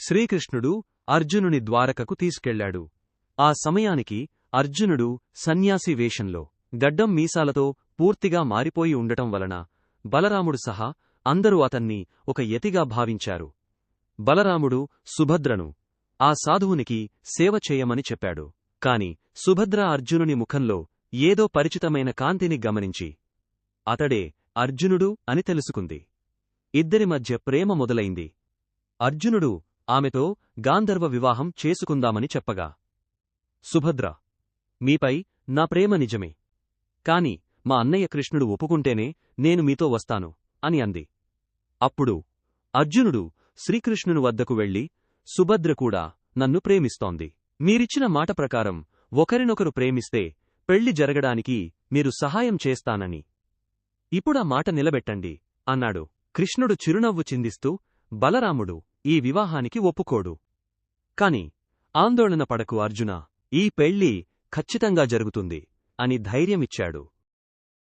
శ్రీకృష్ణుడు అర్జునుని ద్వారకకు తీసుకెళ్లాడు. ఆ సమయానికి అర్జునుడు సన్యాసి వేషంలో, గడ్డం మీసాలతో పూర్తిగా మారిపోయి ఉండటం వలన బలరాముడు సహా అందరూ అతన్ని ఒక యతిగా భావించారు. బలరాముడు సుభద్రను ఆ సాధువునికి సేవ చేయమని చెప్పాడు. కాని సుభద్ర అర్జునుని ముఖంలో ఏదో పరిచితమైన కాంతిని గమనించి అతడే అర్జునుడు అని తెలుసుకుంది. ఇద్దరి మధ్య ప్రేమ మొదలైంది. అర్జునుడు ఆమెతో గాంధర్వ వివాహం చేసుకుందామని చెప్పగా, సుభద్ర, మీపై నా ప్రేమ నిజమే, కాని మా అన్నయ్య కృష్ణుడు ఒప్పుకుంటేనే నేను మీతో వస్తాను అని అంది. అప్పుడు అర్జునుడు శ్రీకృష్ణుని వద్దకు వెళ్లి, సుభద్ర కూడా నన్ను ప్రేమిస్తోంది. మీరిచ్చిన మాట ప్రకారం ఒకరినొకరు ప్రేమిస్తే పెళ్లి జరగడానికి మీరు సహాయం చేస్తానని ఇప్పుడా మాట నిలబెట్టండి అన్నాడు. కృష్ణుడు చిరునవ్వు చిందిస్తూ, బలరాముడు ఈ వివాహానికి ఒప్పుకోడు. కాని ఆందోళన పడకు అర్జునా, ఈ పెళ్లి ఖచ్చితంగా జరుగుతుంది అని ధైర్యమిచ్చాడు.